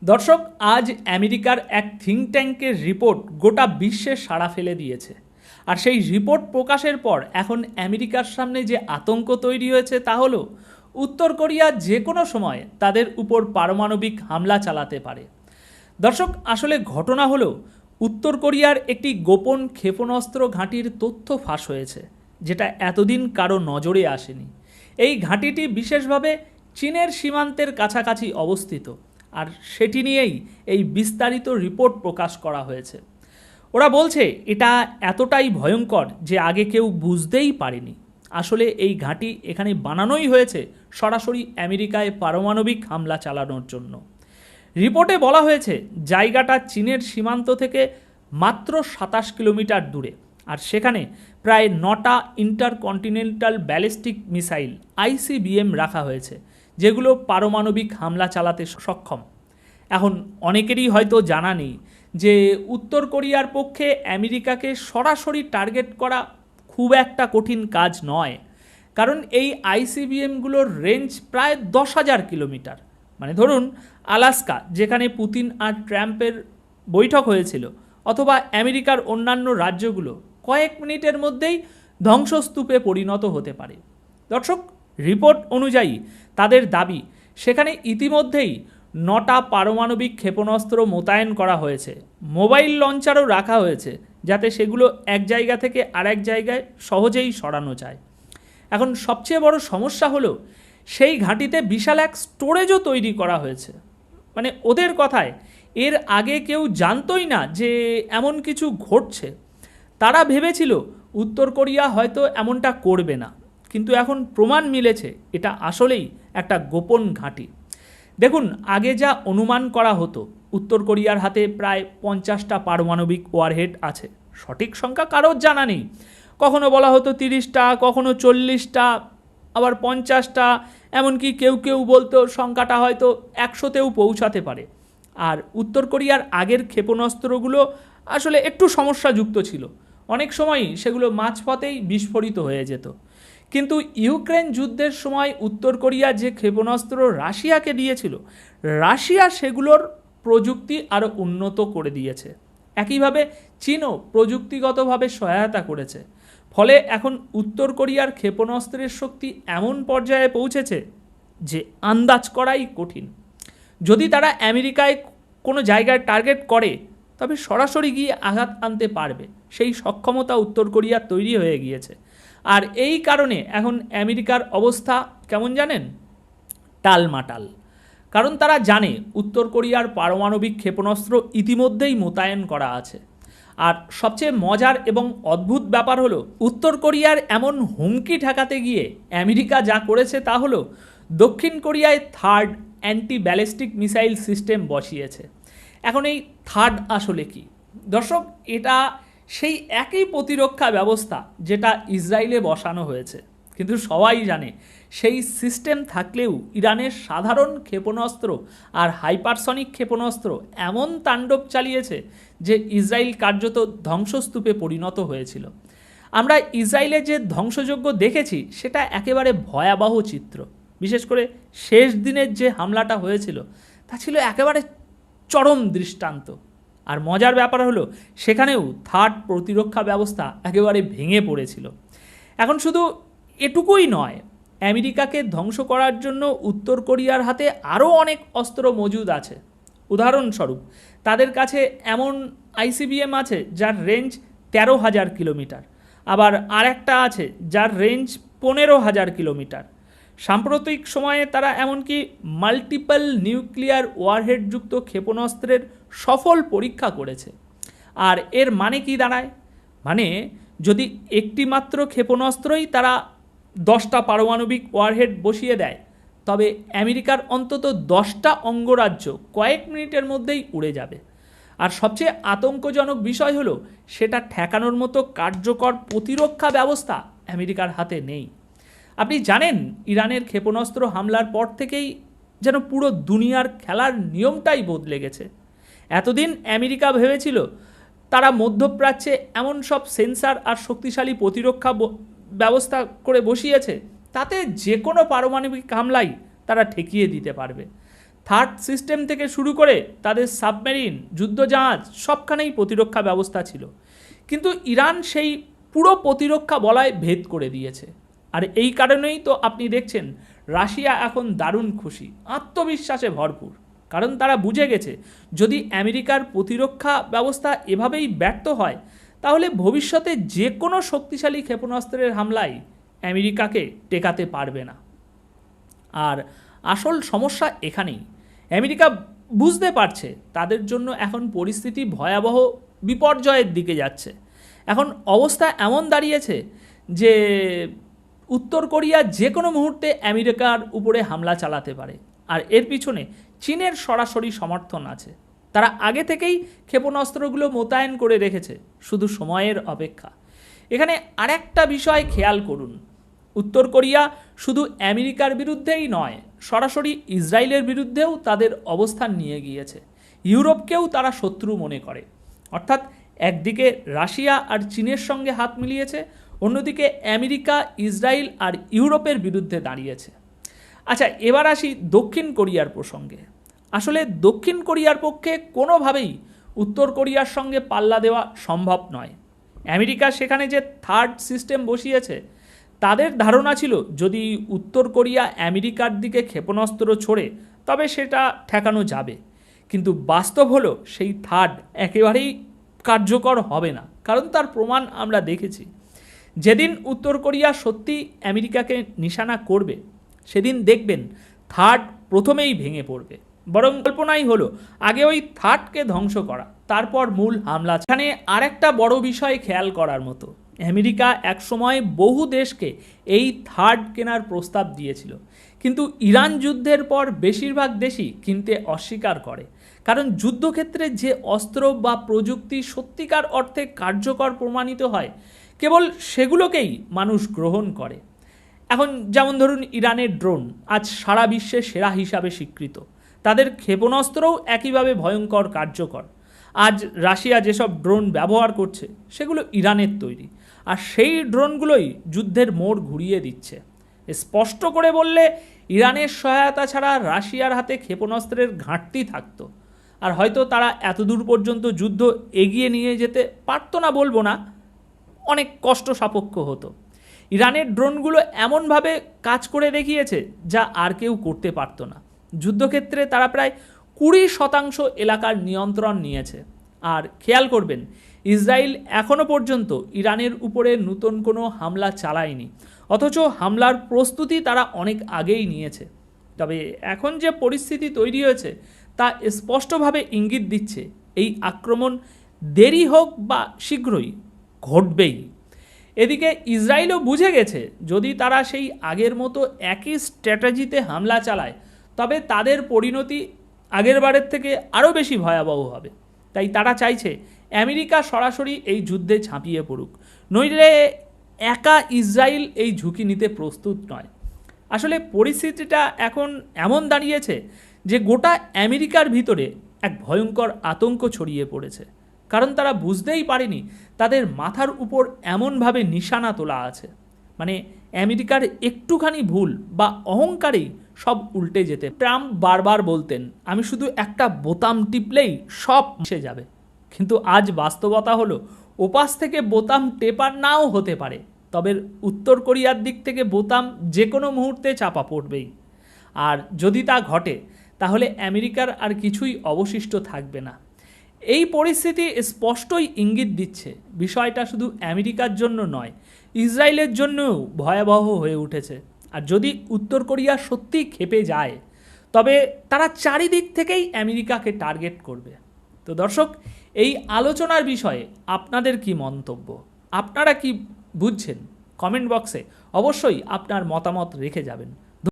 দর্শক, আজ আমেরিকার এক থিঙ্ক ট্যাঙ্কের রিপোর্ট গোটা বিশ্বে সাড়া ফেলে দিয়েছে। আর সেই রিপোর্ট প্রকাশের পর এখন আমেরিকার সামনে যে আতঙ্ক তৈরি হয়েছে তা হলো উত্তর কোরিয়া যে কোনো সময় তাদের উপর পারমাণবিক হামলা চালাতে পারে। দর্শক, আসলে ঘটনা হলো উত্তর কোরিয়ার একটি গোপন ক্ষেপণাস্ত্র ঘাঁটির তথ্য ফাঁস হয়েছে, যেটা এতদিন কারো নজরে আসেনি। এই ঘাঁটিটি বিশেষভাবে চীনের সীমান্তের কাছাকাছি অবস্থিত, আর সেটি নিয়েই এই বিস্তারিত রিপোর্ট প্রকাশ করা হয়েছে। ওরা বলছে এটা এতটাই ভয়ঙ্কর যে আগে কেউ বুঝতেই পারেনি। আসলে এই ঘাঁটি এখানে বানানোই হয়েছে সরাসরি আমেরিকায় পারমাণবিক হামলা চালানোর জন্য। রিপোর্টে বলা হয়েছে জায়গাটা চীনের সীমান্ত থেকে মাত্র 27 কিলোমিটার দূরে, আর সেখানে প্রায় 9টা ইন্টারকন্টিনেন্টাল ব্যালিস্টিক মিসাইল ICBM রাখা হয়েছে, যেগুলো পারমাণবিক হামলা চালাতে সক্ষম। এখন অনেকেরই হয়তো জানা নেই যে উত্তর কোরিয়ার পক্ষে আমেরিকাকে সরাসরি টার্গেট করা খুব একটা কঠিন কাজ নয়, কারণ এই ICBMগুলোর রেঞ্জ প্রায় 10,000 কিলোমিটার। মানে ধরুন আলাস্কা, যেখানে পুতিন আর ট্রাম্পের বৈঠক হয়েছিল, অথবা আমেরিকার অন্যান্য রাজ্যগুলো কয়েক মিনিটের মধ্যেই ধ্বংসস্তূপে পরিণত হতে পারে। দর্শক, রিপোর্ট অনুযায়ী তাদের দাবি সেখানে ইতিমধ্যেই 9টা পারমাণবিক ক্ষেপণাস্ত্র মোতায়েন করা হয়েছে। মোবাইল লঞ্চারও রাখা হয়েছে, যাতে সেগুলো এক জায়গা থেকে আরেক জায়গায় সহজেই সরানো যায়। এখন সবচেয়ে বড় সমস্যা হলো সেই ঘাঁটিতে বিশাল এক স্টোরেজও তৈরি করা হয়েছে। মানে ওদের কথায় এর আগে কেউ জানতই না যে এমন কিছু ঘটছে। তারা ভেবেছিল উত্তর কোরিয়া হয়তো এমনটা করবে না, কিন্তু এখন প্রমাণ মিলেছে এটা আসলেই একটা গোপন ঘাঁটি। দেখুন, আগে যা অনুমান করা হতো উত্তর কোরিয়ার হাতে প্রায় 50টা পারমাণবিক ওয়ারহেড আছে। সঠিক সংখ্যা কারোর জানা নেই। কখনো বলা হতো 30টা, কখনো 40টা, আবার 50টা, এমনকি কেউ কেউ বলতো সংখ্যাটা হয়তো 100তেও পৌঁছাতে পারে। আর উত্তর কোরিয়ার আগের ক্ষেপণাস্ত্রগুলো আসলে একটু সমস্যাযুক্ত ছিল, অনেক সময়ই সেগুলো মাঝপথেই বিস্ফোরিত হয়ে যেত। কিন্তু ইউক্রেন যুদ্ধের সময় উত্তর কোরিয়া যে ক্ষেপণাস্ত্র রাশিয়াকে দিয়েছিল, রাশিয়া সেগুলোর প্রযুক্তি আরও উন্নত করে দিয়েছে। একইভাবে চীনও প্রযুক্তিগতভাবে সহায়তা করেছে। ফলে এখন উত্তর কোরিয়ার ক্ষেপণাস্ত্রের শক্তি এমন পর্যায়ে পৌঁছেছে যে আন্দাজ করাই কঠিন। যদি তারা আমেরিকায় কোনো জায়গায় টার্গেট করে, তবে সরাসরি গিয়ে আঘাত আনতে পারবে, সেই সক্ষমতা উত্তর কোরিয়ার তৈরি হয়ে গিয়েছে। আর এই কারণে এখন আমেরিকার অবস্থা কেমন জানেন? টালমাটাল। কারণ তারা জানে উত্তর কোরিয়ার পারমাণবিক ক্ষেপণাস্ত্র ইতিমধ্যেই মোতায়েন করা আছে। আর সবচেয়ে মজার এবং অদ্ভুত ব্যাপার হলো উত্তর কোরিয়ার এমন হুমকি ঠেকাতে গিয়ে আমেরিকা যা করেছে তা হলো দক্ষিণ কোরিয়ায় third anti ballistic missile system বসিয়েছে। এখন এই থার্ড আসলে কি? দর্শক, এটা সেই একই প্রতিরক্ষা ব্যবস্থা যেটা ইসরায়েলে বসানো হয়েছে, কিন্তু সবাই জানে সেই সিস্টেম থাকলেও ইরানের সাধারণ ক্ষেপণাস্ত্র আর হাইপারসনিক ক্ষেপণাস্ত্র এমন তাণ্ডব চালিয়েছে যে ইসরায়েল কার্যত ধ্বংসস্তূপে পরিণত হয়েছিল। আমরা ইসরায়েলে যে ধ্বংসযজ্ঞ দেখেছি সেটা একেবারে ভয়াবহ চিত্র। বিশেষ করে শেষ দিনের যে হামলাটা হয়েছিল তা ছিল একেবারে চরম দৃষ্টান্ত। আর মজার ব্যাপার হলো সেখানেও থার্ড প্রতিরক্ষা ব্যবস্থা একেবারে ভেঙে পড়েছিল। এখন শুধু এটুকুই নয়, আমেরিকাকে ধ্বংস করার জন্য উত্তর কোরিয়ার হাতে আরও অনেক অস্ত্র মজুদ আছে। উদাহরণস্বরূপ, তাদের কাছে এমন ICBM আছে যার রেঞ্জ 13,000 কিলোমিটার, আবার আরেকটা আছে যার রেঞ্জ 15,000 কিলোমিটার। সাম্প্রতিক সময়ে তারা এমনকি মাল্টিপল নিউক্লিয়ার ওয়ারহেডযুক্ত ক্ষেপণাস্ত্রের সফল পরীক্ষা করেছে। আর এর মানে কি দাঁড়ায়? মানে যদি একটি মাত্র ক্ষেপণাস্ত্রই তারা 10টা পারমাণবিক ওয়ারহেড বসিয়ে দেয়, তবে আমেরিকার অন্তত 10টা অঙ্গরাজ্য কয়েক মিনিটের মধ্যেই উড়ে যাবে। আর সবচেয়ে আতঙ্কজনক বিষয় হলো সেটা ঠেকানোর মতো কার্যকর প্রতিরক্ষা ব্যবস্থা আমেরিকার হাতে নেই। আপনি জানেন, ইরানের ক্ষেপণাস্ত্র হামলার পর থেকেই যেন পুরো দুনিয়ার খেলার নিয়মটাই বদলে গেছে। এতদিন আমেরিকা ভেবেছিল তারা মধ্যপ্রাচ্যে এমন সব সেন্সার আর শক্তিশালী প্রতিরক্ষা ব্যবস্থা করে বসিয়েছে তাতে যে কোনো পারমাণবিক হামলাই তারা ঠেকিয়ে দিতে পারবে। থার্ড সিস্টেম থেকে শুরু করে তাদের সাবমেরিন, যুদ্ধজাহাজ সবখানেই প্রতিরক্ষা ব্যবস্থা ছিল। কিন্তু ইরান সেই পুরো প্রতিরক্ষা বলয় ভেদ করে দিয়েছে। আর এই কারণেই তো আপনি দেখছেন রাশিয়া এখন দারুণ খুশি, আত্মবিশ্বাসে ভরপুর। কারণ তারা বুঝে গেছে যদি আমেরিকার প্রতিরক্ষা ব্যবস্থা এভাবেই ব্যর্থ হয় তাহলে ভবিষ্যতে যে কোনো শক্তিশালী ক্ষেপণাস্ত্রের হামলায় আমেরিকাকে টেকাতে পারবে না। আর আসল সমস্যা এখানেই, আমেরিকা বুঝতে পারছে তাদের জন্য এখন পরিস্থিতি ভয়াবহ বিপর্যয়ের দিকে যাচ্ছে। এখন অবস্থা এমন দাঁড়িয়েছে যে উত্তর কোরিয়া যে কোনো মুহূর্তে আমেরিকার উপরে হামলা চালাতে পারে। আর এর পিছনে চীনের সরাসরি সমর্থন আছে। তারা আগে থেকেই ক্ষেপণাস্ত্রগুলো মোতায়েন করে রেখেছে, শুধু সময়ের অপেক্ষা। এখানে আরেকটা বিষয় খেয়াল করুন, উত্তর কোরিয়া শুধু আমেরিকার বিরুদ্ধেই নয়, সরাসরি ইসরায়েলের বিরুদ্ধেও তাদের অবস্থান নিয়ে গিয়েছে। ইউরোপকেও তারা শত্রু মনে করে। অর্থাৎ একদিকে রাশিয়া আর চীনের সঙ্গে হাত মিলিয়েছে, অন্যদিকে আমেরিকা, ইসরায়েল আর ইউরোপের বিরুদ্ধে দাঁড়িয়েছে। আচ্ছা, এবার আসি দক্ষিণ কোরিয়ার প্রসঙ্গে। আসলে দক্ষিণ কোরিয়ার পক্ষে কোনোভাবেই উত্তর কোরিয়ার সঙ্গে পাল্লা দেওয়া সম্ভব নয়। আমেরিকা সেখানে যে থার্ড সিস্টেম বসিয়েছে, তাদের ধারণা ছিল যদি উত্তর কোরিয়া আমেরিকার দিকে ক্ষেপণাস্ত্র ছোড়ে তবে সেটা ঠেকানো যাবে। কিন্তু বাস্তব হলো সেই থার্ড একেবারেই কার্যকর হবে না, কারণ তার প্রমাণ আমরা দেখেছি। যেদিন উত্তর কোরিয়া সত্যি আমেরিকাকে নিশানা করবে সেদিন দেখবেন থার্ড প্রথমেই ভেঙে পড়বে। বরং কল্পনাই হলো আগে ওই থার্ডকে ধ্বংস করা, তারপর মূল হামলা। এখানে আরেকটা বড় বিষয় খেয়াল করার মতো, আমেরিকা একসময় বহু দেশকে এই থার্ড কেনার প্রস্তাব দিয়েছিল, কিন্তু ইরান যুদ্ধের পর বেশিরভাগ দেশই কিনতে অস্বীকার করে। কারণ যুদ্ধক্ষেত্রে যে অস্ত্র বা প্রযুক্তি সত্যিকার অর্থে কার্যকর প্রমাণিত হয় কেবল সেগুলোকেই মানুষ গ্রহণ করে। এখন যেমন ধরুন ইরানের ড্রোন আজ সারা বিশ্বে সেরা হিসাবে স্বীকৃত, তাদের ক্ষেপণাস্ত্রও একইভাবে ভয়ঙ্কর কার্যকর। আজ রাশিয়া যেসব ড্রোন ব্যবহার করছে সেগুলো ইরানের তৈরি, আর সেই ড্রোনগুলোই যুদ্ধের মোড় ঘুরিয়ে দিচ্ছে। স্পষ্ট করে বললে ইরানের সহায়তা ছাড়া রাশিয়ার হাতে ক্ষেপণাস্ত্রের ঘাটতি থাকতো, আর হয়তো তারা এতদূর পর্যন্ত যুদ্ধ এগিয়ে নিয়ে যেতে পারতো না বলবো না, অনেক কষ্ট সাপেক্ষ হতো। ইরানের ড্রোনগুলো এমনভাবে কাজ করে দেখিয়েছে যা আর কেউ করতে পারতো না। যুদ্ধক্ষেত্রে তারা প্রায় 20% এলাকার নিয়ন্ত্রণ নিয়েছে। আর খেয়াল করবেন, ইসরায়েল এখনও পর্যন্ত ইরানের উপরে নতুন কোনো হামলা চালায়নি, অথচ হামলার প্রস্তুতি তারা অনেক আগেই নিয়েছে। তবে এখন যে পরিস্থিতি তৈরি হয়েছে তা স্পষ্টভাবে ইঙ্গিত দিচ্ছে এই আক্রমণ দেরি হোক বা শীঘ্রই ঘটবেই। এদিকে ইসরায়েলও বুঝে গেছে যদি তারা সেই আগের মতো একই স্ট্র্যাটেজিতে হামলা চালায় তবে তাদের পরিণতি আগের বারের থেকে আরও বেশি ভয়াবহ হবে। তাই তারা চাইছে আমেরিকা সরাসরি এই যুদ্ধে ঝাঁপিয়ে পড়ুক, নইলে একা ইসরায়েল এই ঝুঁকি নিতে প্রস্তুত নয়। আসলে পরিস্থিতিটা এখন এমন দাঁড়িয়েছে যে গোটা আমেরিকার ভিতরে এক ভয়ঙ্কর আতঙ্ক ছড়িয়ে পড়েছে, কারণ তারা বুঝতেই পারেনি তাদের মাথার উপর এমনভাবে নিশানা তোলা আছে। মানে আমেরিকার একটুখানি ভুল বা অহংকারেই সব উল্টে যেতে। ট্রাম্প বারবার বলতেন আমি শুধু একটা বোতাম টিপলেই সব মিশে যাবে, কিন্তু আজ বাস্তবতা হলো ওপাশ থেকে বোতাম টেপার নাও হতে পারে, তবে উত্তর কোরিয়ার দিক থেকে বোতাম যে কোনো মুহূর্তে চাপা পড়বেই। আর যদি তা ঘটে তাহলে আমেরিকার আর কিছুই অবশিষ্ট থাকবে না। এই পরিস্থিতি স্পষ্টই ইঙ্গিত দিচ্ছে বিষয়টা শুধু আমেরিকার জন্য নয়, ইসরায়েলের জন্যও ভয়াবহ হয়ে উঠেছে। আর যদি উত্তর কোরিয়া সত্যি ক্ষেপে যায় তবে তারা চারিদিক থেকেই আমেরিকাকে টার্গেট করবে। তো দর্শক, এই আলোচনার বিষয়ে আপনাদের কি মন্তব্য, আপনারা কি বুঝছেন? কমেন্ট বক্সে অবশ্যই আপনার মতামত রেখে যাবেন।